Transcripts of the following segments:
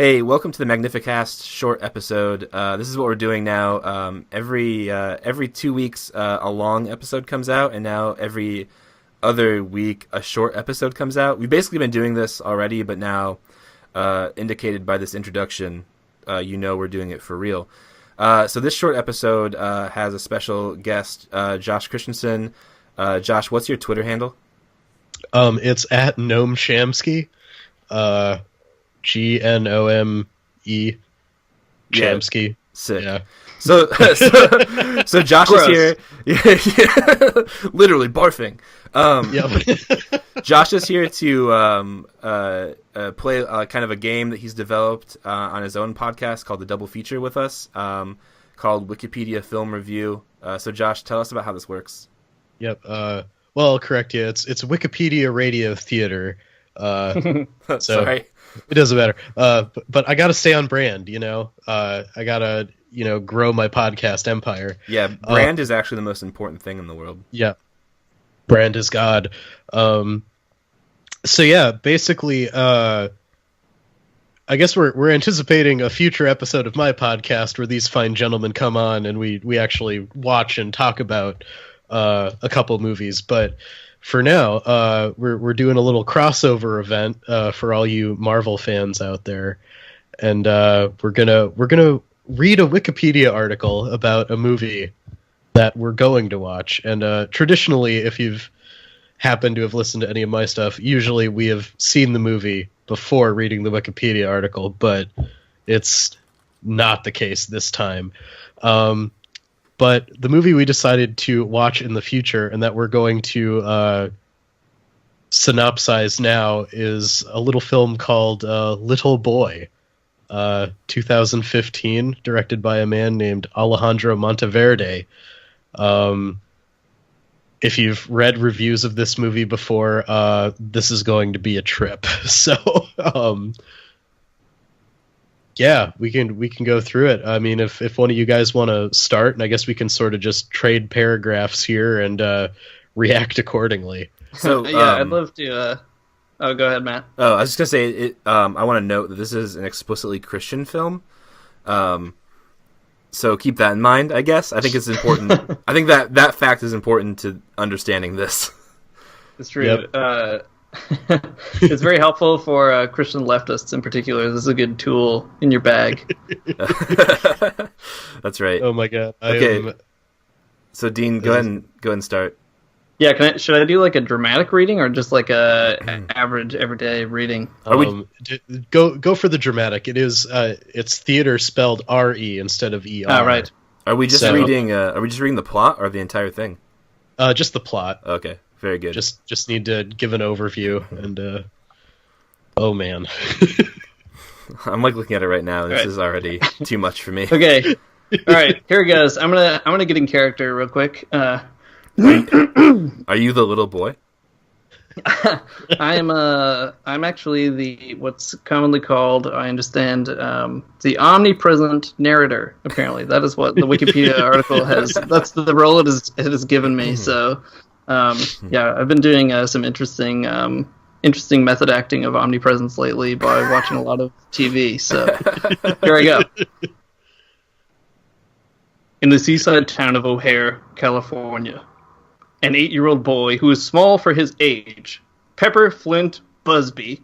Hey, welcome to the Magnificast short episode. This is what we're doing now. Every 2 weeks, a long episode comes out, and now every other week, a short episode comes out. We've basically been doing this already, but now, indicated by this introduction, we're doing it for real. So this short episode has a special guest, Josh Christianson. Josh, what's your Twitter handle? It's at Gnome Shamsky. Gnome Shamsky. Yeah, sick. Yeah. So Josh Gross. is here. Yeah, literally barfing. Yep. Josh is here to play kind of a game that he's developed on his own podcast called The Double Feature with us, called Wikipedia Film Review. So Josh, tell us about how this works. Yep. Well, I'll correct you. It's Wikipedia Radio Theater. Sorry. It doesn't matter. But I got to stay on brand, I got to, grow my podcast empire. Yeah, brand is actually the most important thing in the world. Yeah. Brand is God. So yeah, basically, I guess we're anticipating a future episode of my podcast where these fine gentlemen come on and we actually watch and talk about a couple movies. But for now, we're doing a little crossover event for all you Marvel fans out there, and we're gonna read a Wikipedia article about a movie that we're going to watch. And traditionally, if you've happened to have listened to any of my stuff, usually we have seen the movie before reading the Wikipedia article, but it's not the case this time. But the movie we decided to watch in the future and that we're going to synopsize now is a little film called Little Boy, 2015, directed by a man named Alejandro Monteverde. If you've read reviews of this movie before, this is going to be a trip. So, yeah, we can go through it. I mean, if one of you guys want to start, and I guess we can sort of just trade paragraphs here and react accordingly. So yeah, I'd love to. Oh, go ahead, Matt. Oh, I was just gonna say, I want to note that this is an explicitly Christian film. So keep that in mind, I guess. I think it's important. I think that fact is important to understanding this. It's true. Yep. It's very helpful for Christian leftists in particular. This is a good tool in your bag. That's right. Oh my god. Okay. So Dean, go ahead and start. Yeah, should I do like a dramatic reading or just like a average everyday reading? Go for the dramatic. It is it's theater spelled R-E instead of E-R. Ah, right. Are we just reading? Are we just reading the plot or the entire thing? Just the plot. Okay, very good. Just need to give an overview and. Oh man. I'm like looking at it right now. And this right. is already too much for me. Okay. All right. Here it goes. I'm gonna get in character real quick. Are you the little boy? I'm actually the what's commonly called, I understand, the omnipresent narrator. Apparently, that is what the Wikipedia article has. That's the role it has given me. So, yeah, I've been doing some interesting method acting of omnipresence lately by watching a lot of TV. So, here I go. In the seaside town of O'Hare, California, an 8-year-old boy who is small for his age, Pepper Flint Busby,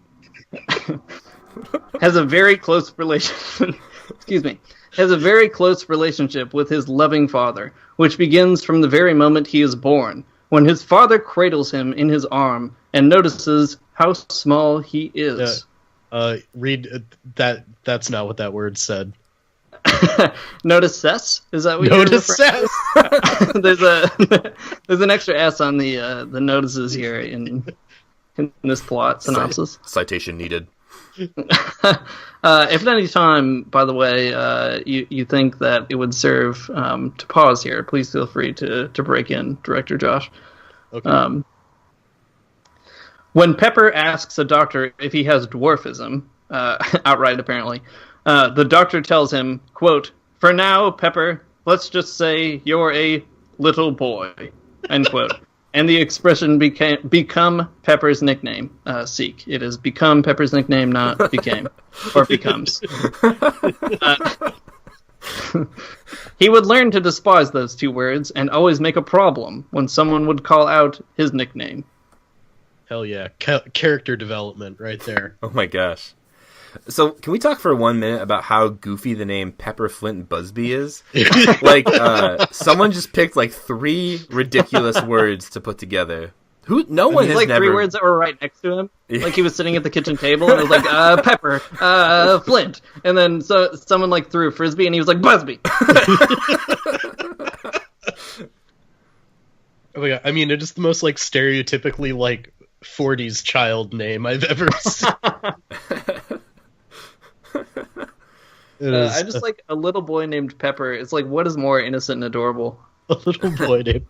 has a very close relationship. Has a very close relationship with his loving father, which begins from the very moment he is born, when his father cradles him in his arm and notices how small he is. Read that. That's not what that word said. Notice S? Is that what Notice S? There's an extra S on the notices here in this plot synopsis. Citation needed. If at any time, by the way, you think that it would serve to pause here, please feel free to break in, Director Josh. Okay. When Pepper asks a doctor if he has dwarfism, outright apparently, the doctor tells him, quote, "For now, Pepper, let's just say you're a little boy," end quote. And the expression become Pepper's nickname. Seek. It is become Pepper's nickname, not became or becomes. He would learn to despise those two words and always make a problem when someone would call out his nickname. Hell yeah. Character development right there. Oh my gosh. So, can we talk for 1 minute about how goofy the name Pepper Flint Busby is? Like, someone just picked, like, 3 ridiculous words to put together. No one has like never... 3 words that were right next to him. Like, he was sitting at the kitchen table, and it was like, Pepper, Flint. And then someone, like, threw a Frisbee, and he was like, Busby! Oh my god, I mean, it is the most, like, stereotypically, like, 40s child name I've ever seen. I just like a little boy named Pepper. It's like, what is more innocent and adorable? A little boy named...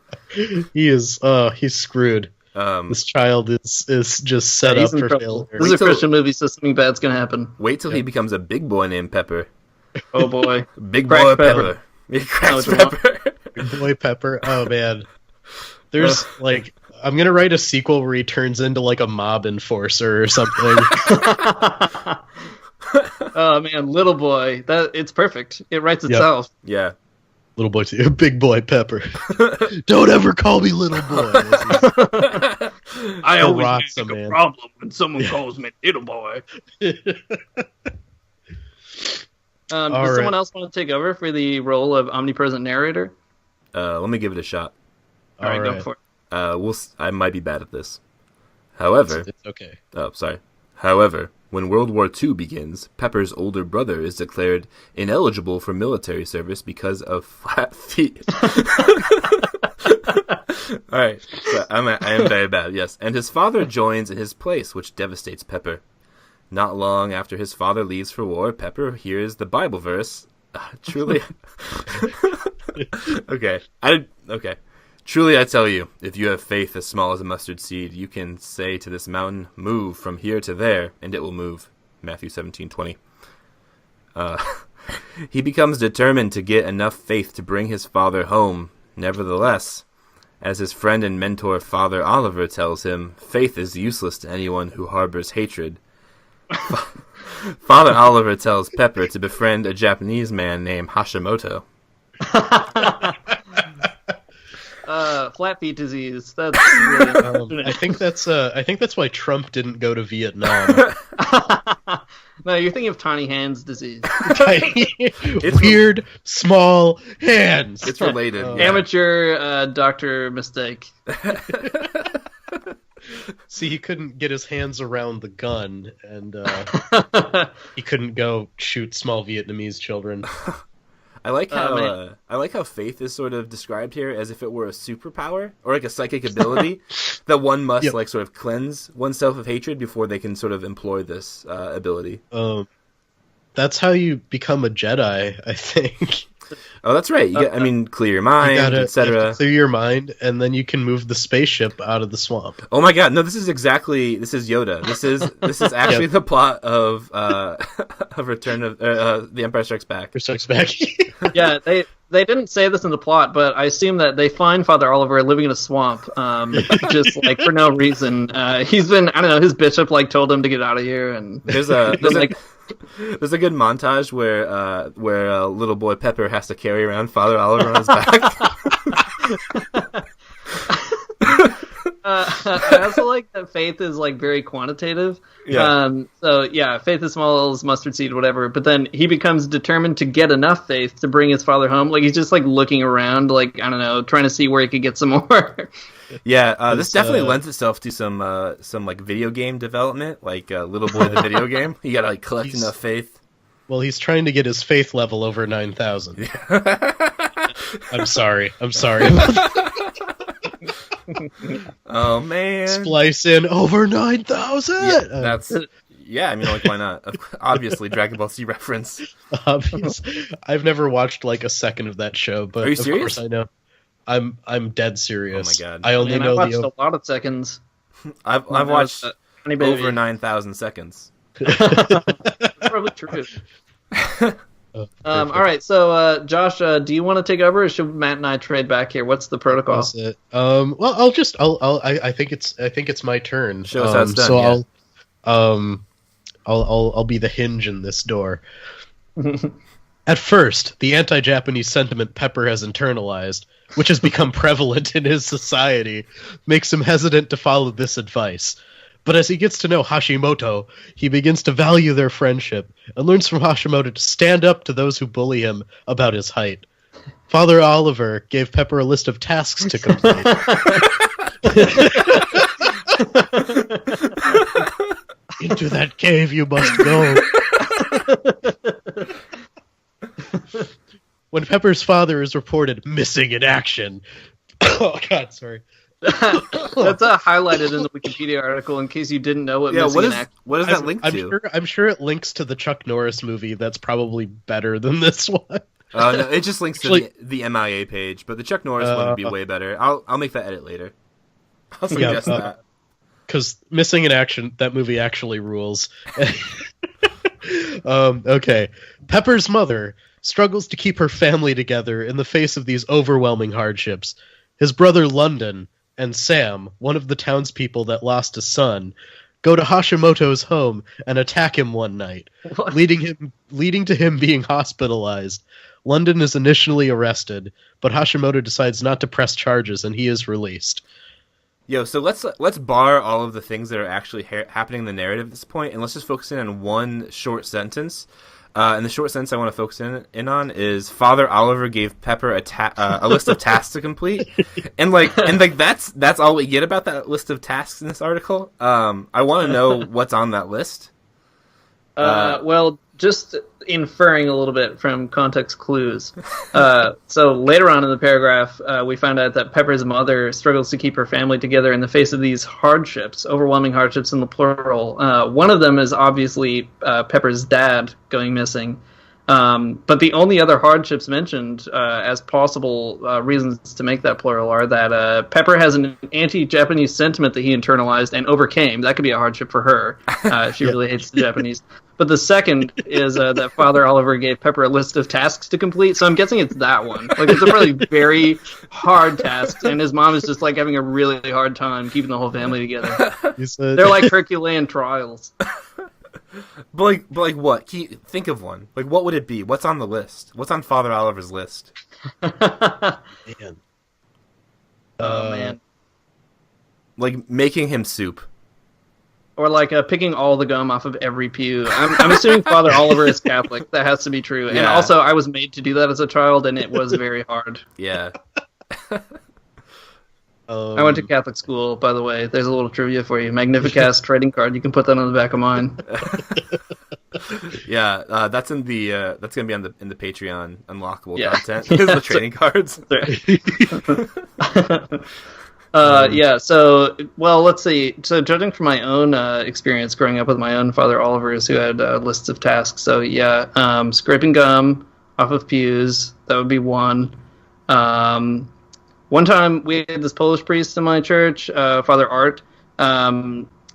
he's screwed. This child is just set up for failure. This is a Christian movie, so something bad's gonna happen. Wait till he becomes a big boy named Pepper. Oh boy. Big boy Pepper. Cracked Pepper. Big boy Pepper. Oh man. There's like... I'm gonna write a sequel where he turns into like a mob enforcer or something. Oh man, little boy. It's perfect. It writes itself. Yeah. Little boy, big boy Pepper. Don't ever call me little boy. I always make a problem when someone calls me little boy. Does someone else want to take over for the role of omnipresent narrator? Let me give it a shot. All right, go for it. I might be bad at this. However... It's okay. Oh, sorry. However, when World War II begins, Pepper's older brother is declared ineligible for military service because of flat feet. Alright, so I am very bad, yes. And his father joins in his place, which devastates Pepper. Not long after his father leaves for war, Pepper hears the Bible verse. Truly... Okay. Truly I tell you, if you have faith as small as a mustard seed, you can say to this mountain, move from here to there, and it will move. Matthew 17:20. He becomes determined to get enough faith to bring his father home. Nevertheless, as his friend and mentor Father Oliver tells him, faith is useless to anyone who harbors hatred. Father Oliver tells Pepper to befriend a Japanese man named Hashimoto. Flat feet disease. That's really I think that's why Trump didn't go to Vietnam. No, you're thinking of tiny hands disease. Weird small hands. It's related. Amateur doctor mistake. See, he couldn't get his hands around the gun, and he couldn't go shoot small Vietnamese children. I like how faith is sort of described here as if it were a superpower or like a psychic ability that one must like sort of cleanse oneself of hatred before they can sort of employ this ability. That's how you become a Jedi, I think. Oh, that's right. Clear your mind, etc. Clear your mind, and then you can move the spaceship out of the swamp. Oh my God! No, this is Yoda. This is actually the plot of Return of The Empire Strikes Back. Yeah, they didn't say this in the plot, but I assume that they find Father Oliver living in a swamp, just like for no reason. He's been, I don't know, his bishop like told him to get out of here, and there's a good montage where little boy Pepper has to carry around Father Oliver on his back. I also like that faith is like very quantitative. Yeah. Faith is small as mustard seed, whatever. But then he becomes determined to get enough faith to bring his father home. Like he's just like looking around, like I don't know, trying to see where he could get some more. Yeah, this definitely lends itself to some like video game development, like Little Boy the video game. You gotta like collect enough faith. Well, he's trying to get his faith level over 9,000. Yeah. I'm sorry. Oh man! Splice in over 9,000. Yeah, why not? Obviously, Dragon Ball Z reference. Obvious. I've never watched like a second of that show, but are you serious? Of course I know. I'm dead serious. Oh my God! I watched a lot of seconds. I've watched over 9,000 seconds. That's probably true. All right, so Josh, do you want to take over, or should Matt and I trade back here? What's the protocol? That's it. Well, I think it's my turn. Show us how it's done. So I'll be the hinge in this door. At first, the anti-Japanese sentiment Pepper has internalized, which has become prevalent in his society, makes him hesitant to follow this advice. But as he gets to know Hashimoto, he begins to value their friendship and learns from Hashimoto to stand up to those who bully him about his height. Father Oliver gave Pepper a list of tasks to complete. Into that cave you must go. When Pepper's father is reported missing in action. Oh, God, sorry. That's highlighted in the Wikipedia article in case you didn't know what missing in action. What does that link to? I'm sure it links to the Chuck Norris movie that's probably better than this one. No, it just links to the MIA page, but the Chuck Norris one would be way better. I'll make that edit later. I'll suggest that. Because Missing in Action, that movie actually rules. Okay. Pepper's mother struggles to keep her family together in the face of these overwhelming hardships. His brother London and Sam, one of the townspeople that lost a son, go to Hashimoto's home and attack him one night, leading to him being hospitalized. London is initially arrested, but Hashimoto decides not to press charges and he is released. Yo, so let's bar all of the things that are actually happening in the narrative at this point, and let's just focus in on one short sentence. And the short sentence I want to focus in on is Father Oliver gave Pepper a list of tasks to complete, and that's all we get about that list of tasks in this article. I want to know what's on that list. Well, just inferring a little bit from context clues. So later on in the paragraph, we found out that Pepper's mother struggles to keep her family together in the face of these hardships, overwhelming hardships in the plural. One of them is obviously Pepper's dad going missing. But the only other hardships mentioned as possible reasons to make that plural are that Pepper has an anti-Japanese sentiment that he internalized and overcame. That could be a hardship for her. She really hates the Japanese. But the second is that Father Oliver gave Pepper a list of tasks to complete, so I'm guessing it's that one. Like, it's a really very hard task, and his mom is just, like, having a really hard time keeping the whole family together. They're like Herculean trials. But what? Think of one. Like, what would it be? What's on the list? What's on Father Oliver's list? Man. Oh, man. Like, making him soup. Or like picking all the gum off of every pew. I'm assuming Father Oliver is Catholic. That has to be true. Yeah. And also, I was made to do that as a child, and it was very hard. Yeah. I went to Catholic school, by the way. There's a little trivia for you. Magnificast trading card. You can put that on the back of mine. Yeah, that's in the that's gonna be in the Patreon unlockable content. Is the trading cards. So let's see. So judging from my own experience growing up with my own Father Olivers who had lists of tasks. So scraping gum off of pews, that would be one. One time we had this Polish priest in my church, Father Art,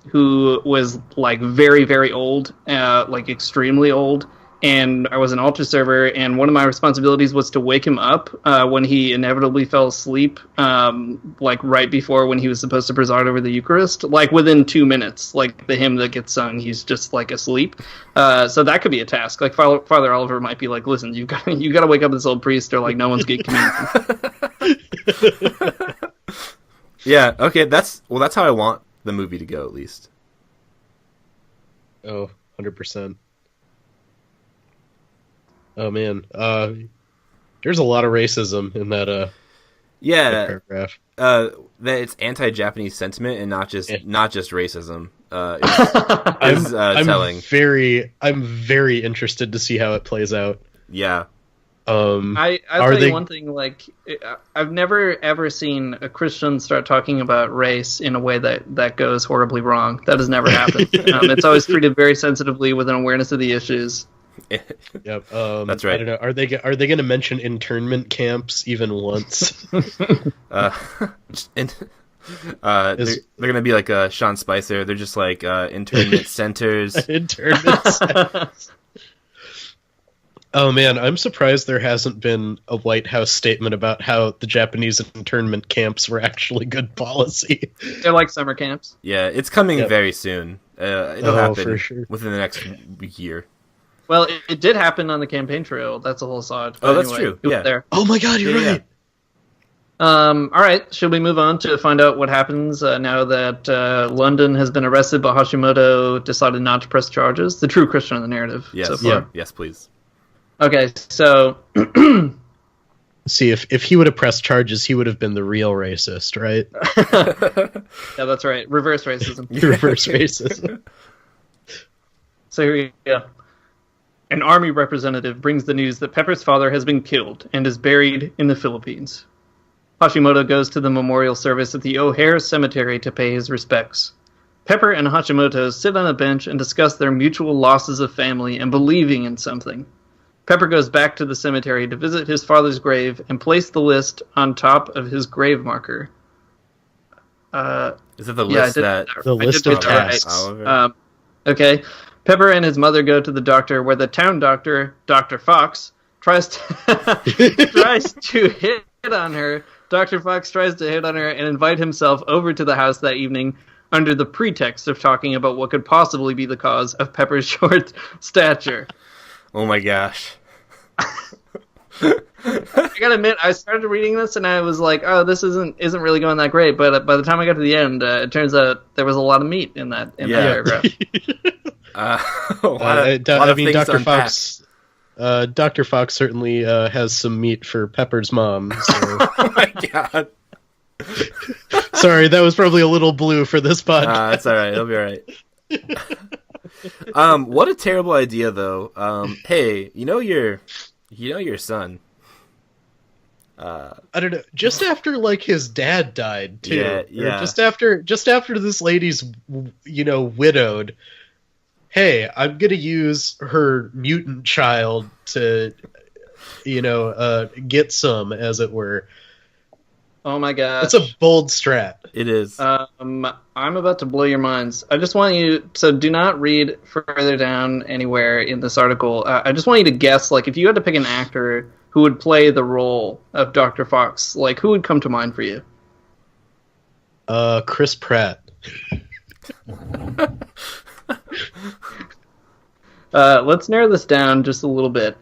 who was like very, very old, like extremely old. And I was an altar server, and one of my responsibilities was to wake him up when he inevitably fell asleep, like right before when he was supposed to preside over the Eucharist, like within 2 minutes, like the hymn that gets sung, he's just like asleep. So that could be a task. Like Father Oliver might be like, "Listen, you got to wake up this old priest, or like no one's getting communion." Yeah. Okay. That's how I want the movie to go, at least. Oh, 100%. Oh man, there's a lot of racism in that. That paragraph. That it's anti-Japanese sentiment and not just racism. I'm telling. I'm very interested to see how it plays out. Yeah. I'll tell you one thing. Like, I've never ever seen a Christian start talking about race in a way that goes horribly wrong. That has never happened. It's always treated very sensitively with an awareness of the issues. Yep, that's right. I don't know. Are they going to mention internment camps even once? They're going to be like Sean Spicer. They're just like internment centers. Internment centers. Oh man, I'm surprised there hasn't been a White House statement about how the Japanese internment camps were actually good policy. They're like summer camps. Yeah, it's coming Yep. very soon. It'll happen for sure. within the next year. Well, it did happen on the campaign trail. That's a whole side. Oh, that's true. It was Yeah. there. Oh my god, you're Yeah, right. All right, should we move on to find out what happens now that London has been arrested, but Hashimoto decided not to press charges? The true Christian of the narrative Yes. so far. Yeah. Yes, please. Okay, so See, if he would have pressed charges, he would have been the real racist, right? yeah, that's right. Reverse racism. Reverse racism. So here we go. An army representative brings the news that Pepper's father has been killed and is buried in the Philippines. Hashimoto goes to the memorial service at the O'Hare Cemetery to pay his respects. Pepper and Hashimoto sit on a bench and discuss their mutual losses of family and believing in something. Pepper goes back to the cemetery to visit his father's grave and place the list on top of his grave marker. Is it the Yeah, list that... The I list did of get that tasks. Oliver? Okay. Pepper and his mother go to the doctor, where the town doctor, Dr. Fox, tries to hit on her. Dr. Fox tries to hit on her and invite himself over to the house that evening under the pretext of talking about what could possibly be the cause of Pepper's short stature. Oh my gosh. I gotta admit, I started reading this and I was like, "Oh, this isn't really going that great." But by the time I got to the end, it turns out there was a lot of meat in that paragraph. A lot of things Dr. to unpack. Fox. Dr. Fox certainly has some meat for Pepper's mom. So. Oh my god. Sorry, that was probably a little blue for this podcast. That's all right. It'll be all right. What a terrible idea, though. Hey, you know your son. I don't know. Just after like his dad died too. Yeah. Or just after this lady's widowed. Hey, I'm gonna use her mutant child to get some, as it were. Oh my god. That's a bold strat. It is. I'm about to blow your minds. I just want you, so do not read further down anywhere in this article. I just want you to guess, like, if you had to pick an actor who would play the role of Dr. Fox, like, who would come to mind for you? Chris Pratt. Let's narrow this down just a little bit.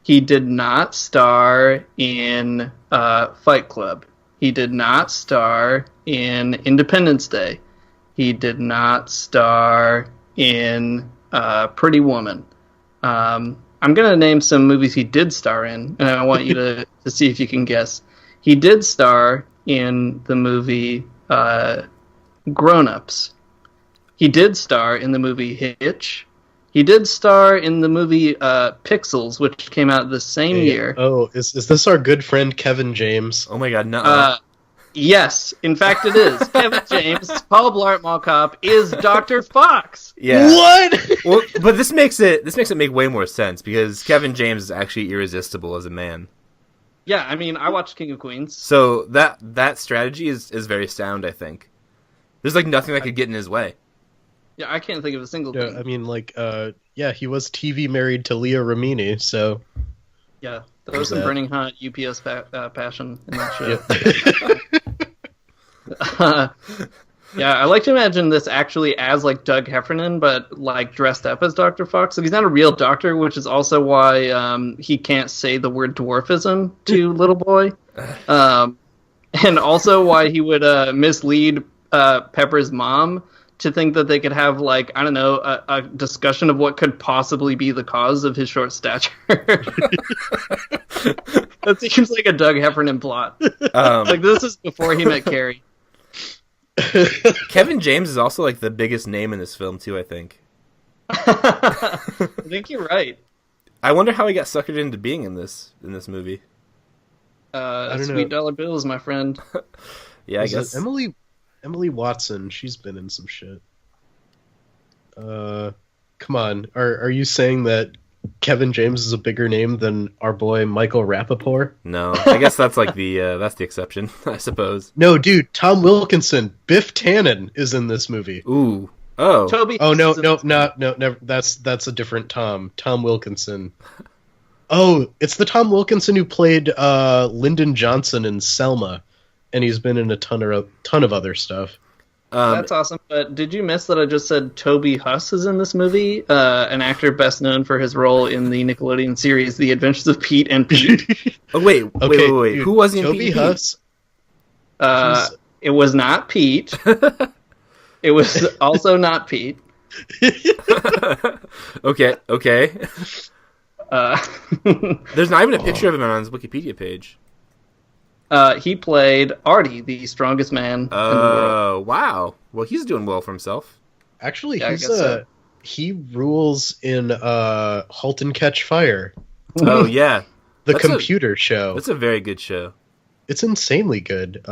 He did not star in Fight Club. He did not star in Independence Day. He did not star in Pretty Woman. I'm going to name some movies he did star in, and I want you to see if you can guess. He did star in the movie Grown Ups. He did star in the movie Hitch. He did star in the movie Pixels, which came out the same year. Oh, is this our good friend Kevin James? Oh my god, no. Yes, in fact it is. Kevin James, Paul Blart Mall Cop, is Dr. Fox. Yeah. What? Well, but this makes it make way more sense because Kevin James is actually irresistible as a man. Yeah, I mean, I watched King of Queens. So that strategy is very sound, I think. There's like nothing that could get in his way. Yeah, I can't think of a single Yeah, thing. I mean, like, he was TV married to Leah Remini, so. Yeah, there was some that. burning hot UPS passion in that show. Yeah, I like to imagine this actually as like Doug Heffernan, but like dressed up as Dr. Fox. So he's not a real doctor, which is also why he can't say the word dwarfism to little boy, and also why he would mislead Pepper's mom to think that they could have, like, I don't know, a discussion of what could possibly be the cause of his short stature. That seems like a Doug Heffernan plot. Like, this is before he met Carrie. Kevin James is also like the biggest name in this film too, I think. I think you're right. I wonder how he got suckered into being in this movie. don't Sweet know. dollar bills, my friend. Yeah, I Is it guess. Emily Watson, she's been in some shit. Come on. Are you saying that Kevin James is a bigger name than our boy Michael Rappaport? No, I guess that's like that's the exception, I suppose. No, dude, Tom Wilkinson, Biff Tannen is in this movie. Ooh, Oh. Toby. Oh no, never. That's a different Tom. Tom Wilkinson. Oh, it's the Tom Wilkinson who played Lyndon Johnson in Selma, and he's been in a ton of other stuff. That's awesome. But did you miss that I just said Toby Huss is in this movie? An actor best known for his role in the Nickelodeon series The Adventures of Pete and Pete. Oh wait. Dude, Who was he in Toby Pete? Huss? It was not Pete. It was also not Pete. Okay. Uh, There's not even a picture of him on his Wikipedia page. he played Artie, the strongest man in the world. Oh, wow. Well, he's doing well for himself. Actually, Yeah, I guess so. he rules in *Halt and Catch Fire*, Oh, yeah. the That's computer show. That's a very good show. It's insanely good.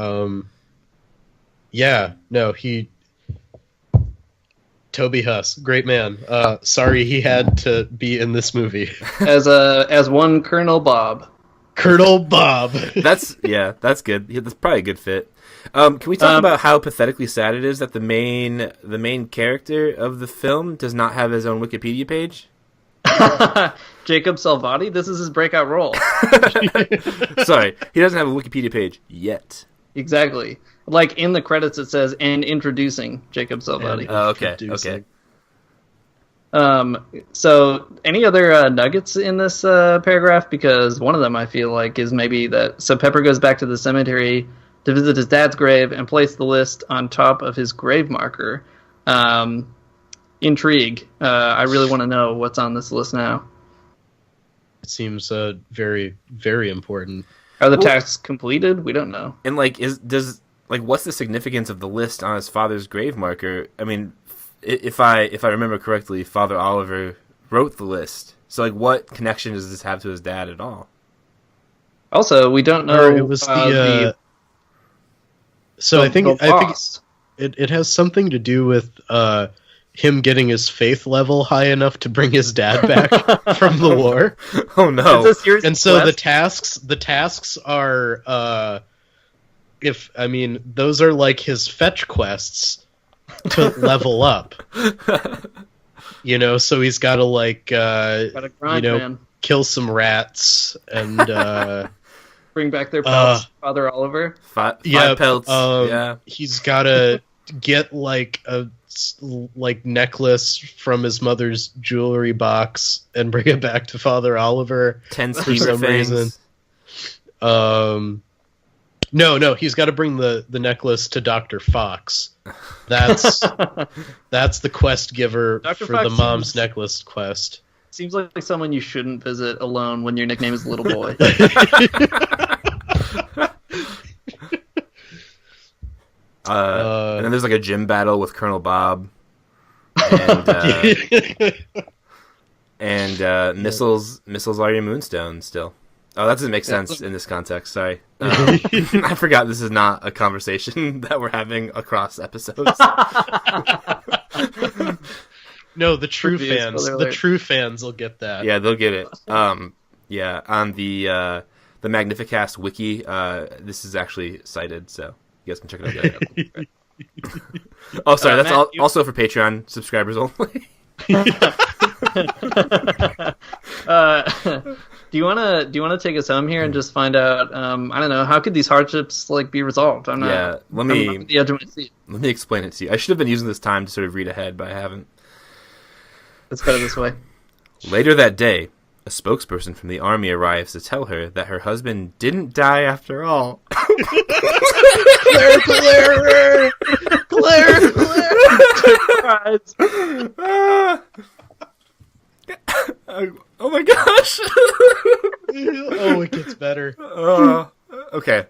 Toby Huss, great man. Sorry he had to be in this movie. As one Colonel Bob. Colonel Bob. That's good. Yeah, that's probably a good fit. Can we talk about how pathetically sad it is that the main character of the film does not have his own Wikipedia page? Jacob Salvati, this is his breakout role. Sorry, he doesn't have a Wikipedia page yet. Exactly. Like in the credits it says, and introducing Jacob Salvati. Okay. So any other nuggets in this paragraph? Because one of them I feel like is maybe that, so Pepper goes back to the cemetery to visit his dad's grave and place the list on top of his grave marker. Intrigue. I really want to know what's on this list now. It seems very, very important. Are the tasks completed? We don't know. And what's the significance of the list on his father's grave marker? I mean, if I remember correctly, Father Oliver wrote the list. So like, what connection does this have to his dad at all? Also, we don't know. It was the. So I think it has something to do with him getting his faith level high enough to bring his dad back from the war. Oh no! And so the tasks are those are like his fetch quests to level up. So he's got to man. kill some rats and bring back their pelts, Father Oliver. Five pelts. He's got to get a necklace from his mother's jewelry box and bring it back to Father Oliver 10 for some reason. No, he's got to bring the necklace to Dr. Fox. That's the quest giver Dr. for Fox the mom's necklace quest. Seems like someone you shouldn't visit alone when your nickname is Little Boy. And then there's a gym battle with Colonel Bob, and missiles are your moonstones still. Oh, that doesn't make sense in this context. Sorry, I forgot this is not a conversation that we're having across episodes. No, the true fans will get that. Yeah, they'll get it. On the Magnificast wiki, this is actually cited, so you guys can check it out. Oh, sorry, that's Matt, also for Patreon subscribers only. Do you wanna take us home here and just find out? I don't know. How could these hardships be resolved? I'm at the edge of my seat. Let me explain it to you. I should have been using this time to sort of read ahead, but I haven't. It's better this way. Later that day, a spokesperson from the army arrives to tell her that her husband didn't die after all. Claire! Surprise. Oh my gosh! Oh, it gets better. Okay.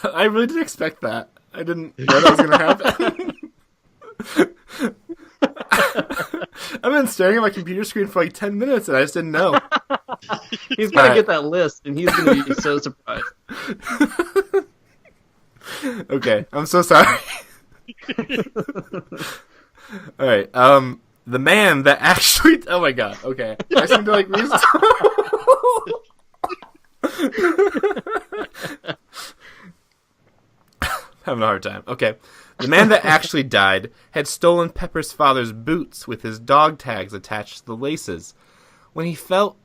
I really didn't expect that. I didn't know that was going to happen. I've been staring at my computer screen for 10 minutes and I just didn't know. He's going to get that list and he's going to be so surprised. Okay, I'm so sorry. Alright, the man that actually... Oh my god, okay. I seem to having a hard time. Okay. The man that actually died had stolen Pepper's father's boots with his dog tags attached to the laces. When he fell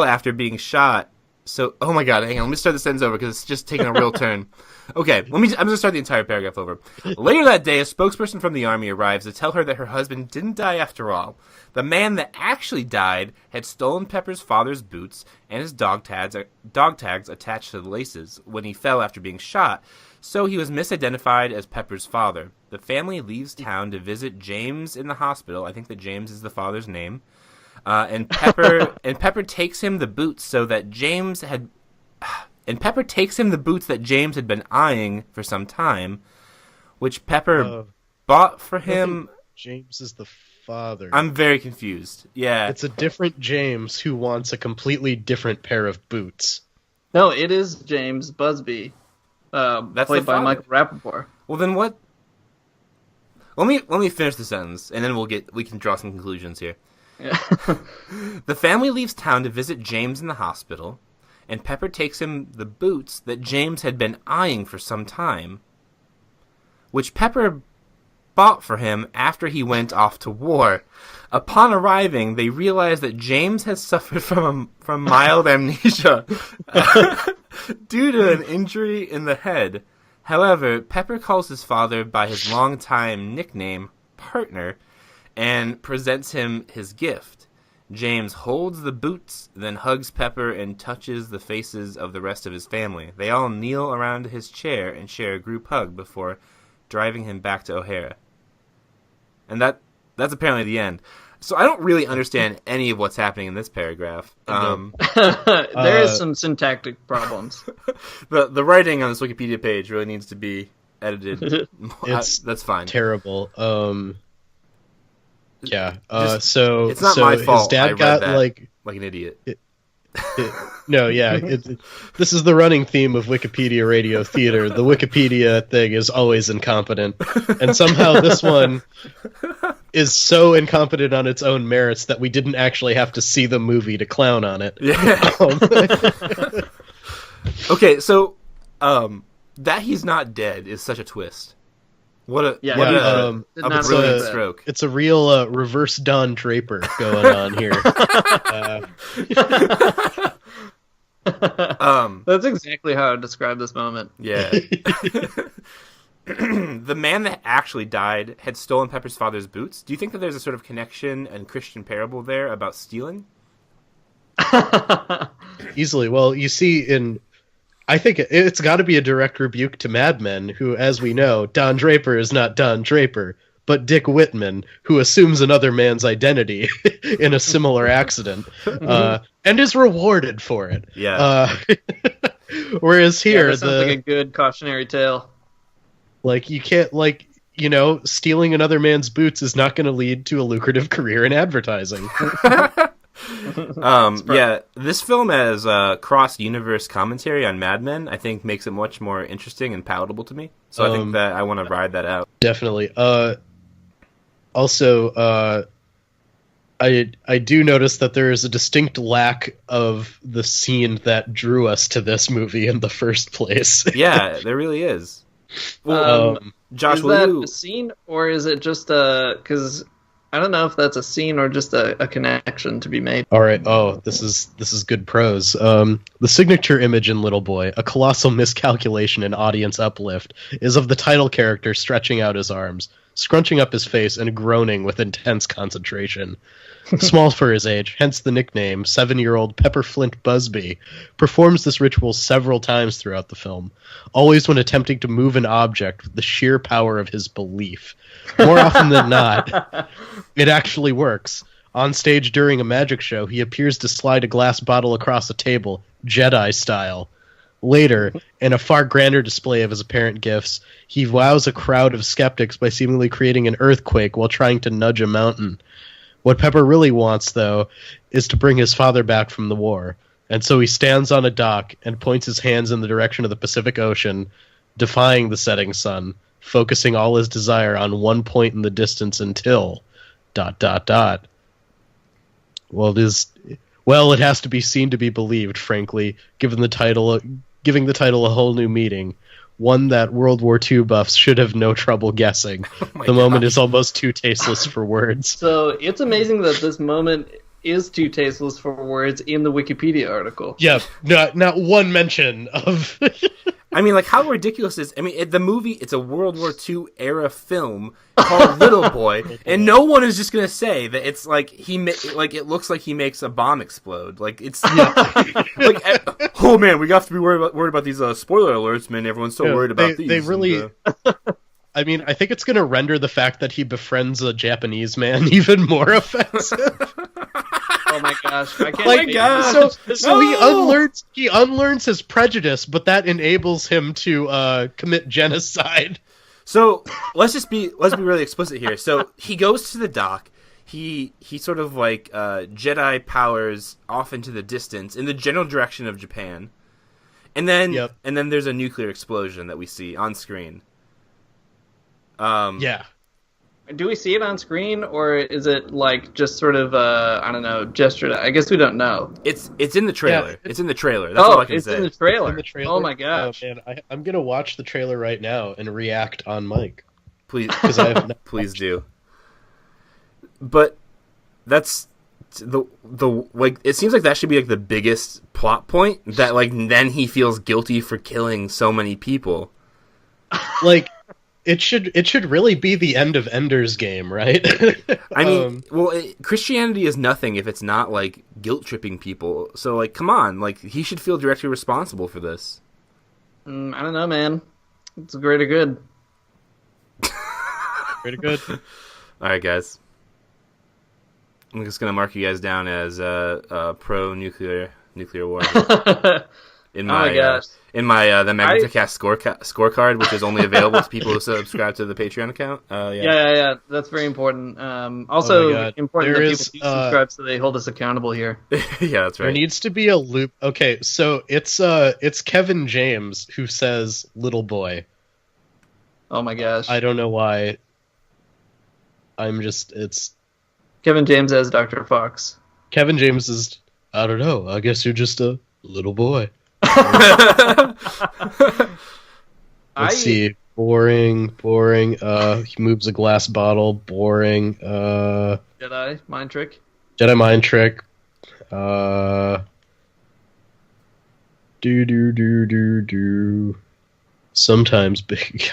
after being shot. So, oh my god, hang on, let me start the sentence over because it's just taking a real turn. Okay, I'm going to start the entire paragraph over. Later that day, a spokesperson from the army arrives to tell her that her husband didn't die after all. The man that actually died had stolen Pepper's father's boots and his dog tags attached to the laces when he fell after being shot, so he was misidentified as Pepper's father. The family leaves town to visit James in the hospital. I think that James is the father's name. And Pepper takes him the boots that James had been eyeing for some time, which Pepper bought for him. James is the father. I'm very confused. Yeah, it's a different James who wants a completely different pair of boots. No, it is James Busby, that's played by Michael Rappaport. Well, then what? Let me finish the sentence, and then we can draw some conclusions here. Yeah. The family leaves town to visit James in the hospital, and Pepper takes him the boots that James had been eyeing for some time, which Pepper bought for him after he went off to war. Upon arriving, they realize that James has suffered from mild amnesia due to an injury in the head. However, Pepper calls his father by his longtime nickname, Partner, and presents him his gift. James holds the boots, then hugs Pepper and touches the faces of the rest of his family. They all kneel around his chair and share a group hug before driving him back to O'Hara. And that's apparently the end. So I don't really understand any of what's happening in this paragraph. There is some syntactic problems. The writing on this Wikipedia page really needs to be edited. That's fine. Terrible. Yeah. So it's not my fault. His dad got like an idiot. No, yeah. This is the running theme of Wikipedia Radio Theater. The Wikipedia thing is always incompetent, and somehow this one is so incompetent on its own merits that we didn't actually have to see the movie to clown on it. Yeah. Okay, so that he's not dead is such a twist. What a brilliant stroke. It's a real reverse Don Draper going on here. That's exactly how I would describe this moment. Yeah. The man that actually died had stolen Pepper's father's boots. Do you think that there's a sort of connection and Christian parable there about stealing? Easily. Well, you see I think it's got to be a direct rebuke to Mad Men, who, as we know, Don Draper is not Don Draper, but Dick Whitman, who assumes another man's identity in a similar accident, and is rewarded for it. Yeah. Whereas here, that sounds like a good cautionary tale. Like, you can't, stealing another man's boots is not going to lead to a lucrative career in advertising. Yeah, this film as cross-universe commentary on Mad Men, I think, makes it much more interesting and palatable to me. So I think that I want to ride that out. Definitely. Also, I do notice that there is a distinct lack of the scene that drew us to this movie in the first place. Yeah, there really is. Well, Josh, is that a scene, or is it just because I don't know if that's a scene or just a connection to be made. All right. Oh, this is good prose. The signature image in Little Boy, a colossal miscalculation in audience uplift, is of the title character stretching out his arms, scrunching up his face, and groaning with intense concentration. Small for his age, hence the nickname, 7-year-old Pepper Flint Busby performs this ritual several times throughout the film, always when attempting to move an object with the sheer power of his belief. More often than not, it actually works. On stage during a magic show, he appears to slide a glass bottle across a table, Jedi style. Later, in a far grander display of his apparent gifts, he wows a crowd of skeptics by seemingly creating an earthquake while trying to nudge a mountain. What Pepper really wants, though, is to bring his father back from the war, and so he stands on a dock and points his hands in the direction of the Pacific Ocean, defying the setting sun, focusing all his desire on one point in the distance until... ... Well, it has to be seen to be believed, frankly, giving the title a whole new meaning. one that World War II buffs should have no trouble guessing. The moment is almost too tasteless for words. So it's amazing that this moment is too tasteless for words in the Wikipedia article. Yeah, not one mention of... I mean, like, how ridiculous is... I mean, the movie, it's a World War II era film called Little Boy, and no one is just going to say that it's like it looks like he makes a bomb explode. Like, it's... like, oh, man, we have to be worried about these spoiler alerts, man. Everyone's so worried about these. They really... I mean, I think it's going to render the fact that he befriends a Japanese man even more offensive. Oh my gosh! I can't. Oh my gosh! So he unlearns his prejudice, but that enables him to commit genocide. So let's be really explicit here. So he goes to the dock. He sort of like Jedi powers off into the distance in the general direction of Japan, and then there's a nuclear explosion that we see on screen. Yeah. Do we see it on screen, or is it like just sort of I don't know, gestured? I guess we don't know. It's in the trailer. Yeah, it's in the trailer. That's all I can say. It's in the trailer. Oh my gosh! Oh, man, I'm gonna watch the trailer right now and react on mic. Please, please do. But that's the like. It seems like that should be like the biggest plot point. That like then he feels guilty for killing so many people. Like. It should really be the end of Ender's Game, right? I mean, Christianity is nothing if it's not like guilt tripping people. So like, come on, like he should feel directly responsible for this. I don't know, man. It's greater good. Greater good. All right, guys. I'm just gonna mark you guys down as pro nuclear war. In my the Magnificast scorecard, which is only available to people who subscribe to the Patreon account. Yeah, that's very important. Also important that people subscribe so they hold us accountable here. Yeah, that's right. There needs to be a loop. Okay, so it's Kevin James who says "little boy." Oh my gosh! I don't know why. It's Kevin James as Dr. Fox. Kevin James is. I don't know. I guess you're just a little boy. Let's see. Boring. He moves a glass bottle. Boring. Jedi mind trick. Do. Sometimes big.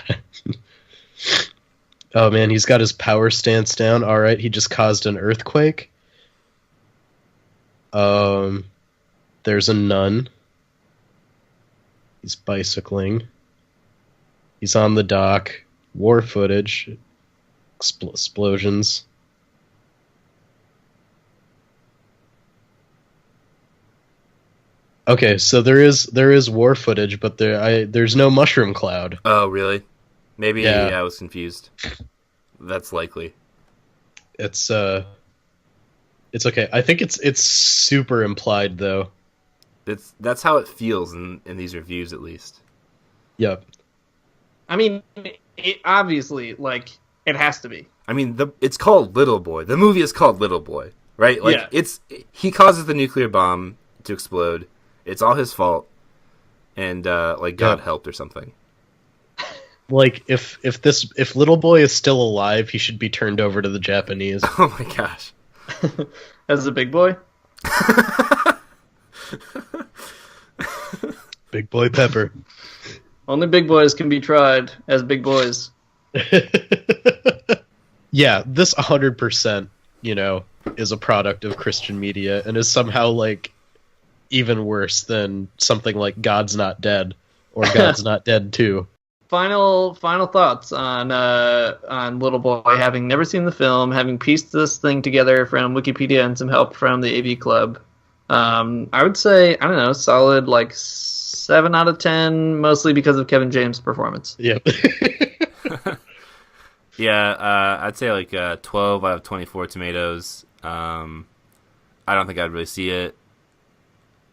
Oh man, he's got his power stance down. All right, he just caused an earthquake. There's a nun. He's bicycling. He's on the dock. War footage. Explosions. Okay, so there is war footage, but there's no mushroom cloud. Oh, really? Maybe I was confused. That's likely. It's okay. I think it's super implied though. That's how it feels in these reviews, at least. Yep. I mean, it obviously, like, it has to be. I mean, it's called Little Boy. The movie is called Little Boy, right? Like, he causes the nuclear bomb to explode. It's all his fault, and God helped or something. Like, if Little Boy is still alive, he should be turned over to the Japanese. Oh my gosh! As a big boy. Big boy Pepper. Only big boys can be tried as big boys. Yeah, this 100%, is a product of Christian media and is somehow like even worse than something like God's Not Dead or God's Not Dead 2. Final thoughts on Little Boy, having never seen the film, having pieced this thing together from Wikipedia and some help from the AV Club. I would say, I don't know, solid like 7 out of 10, mostly because of Kevin James' performance. Yep. Yeah, I'd say like 12 out of 24 tomatoes. I don't think I'd really see it,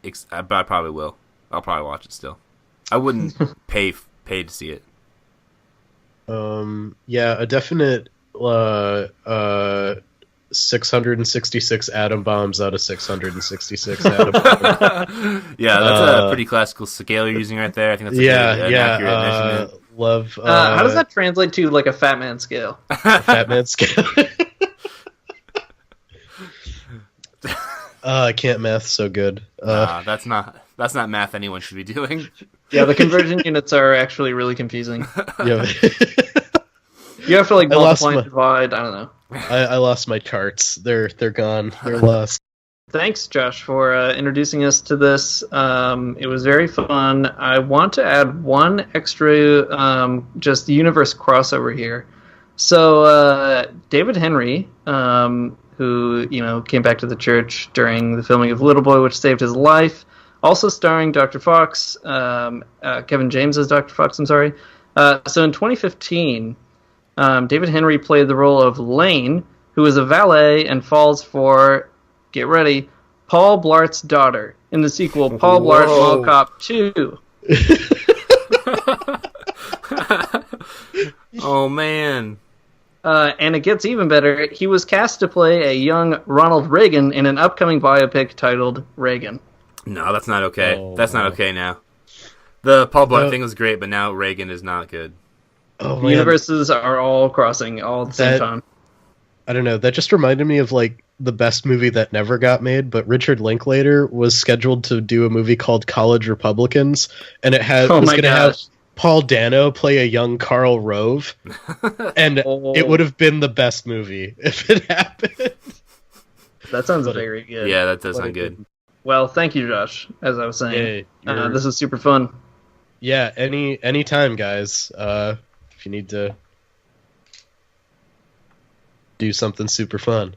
but I probably will. I'll probably watch it still. I wouldn't pay to see it. Yeah, a definite 666 atom bombs out of 666 atom bombs. Yeah, that's a pretty classical scale you're using right there. I think that's an accurate measurement. Love. How does that translate to like a fat man scale? Fat man scale. I can't math so good. That's not math anyone should be doing. Yeah, the conversion units are actually really confusing. Yeah. You have to like multiply and divide. I don't know. I lost my charts. They're gone. They're lost. Thanks, Josh, for introducing us to this. It was very fun. I want to add one extra just universe crossover here. So David Henry, who came back to the church during the filming of Little Boy, which saved his life, also starring Dr. Fox, Kevin James as Dr. Fox. I'm sorry. So in 2015, David Henry played the role of Lane, who is a valet and falls for, get ready, Paul Blart's daughter in the sequel Paul Blart Mall Cop 2. Oh, man. And it gets even better. He was cast to play a young Ronald Reagan in an upcoming biopic titled Reagan. No, that's not okay. Oh, that's not okay now. The Paul Blart thing was great, but now Reagan is not good. Oh, the universes are all crossing all at the same time. I don't know. That just reminded me of like the best movie that never got made, but Richard Linklater was scheduled to do a movie called College Republicans, and was going to have Paul Dano play a young Karl Rove, and it would have been the best movie if it happened. That sounds very good. Yeah, that does sound good. Well, thank you, Josh. As I was saying, this is super fun. Yeah, anytime, guys. If you need to do something super fun.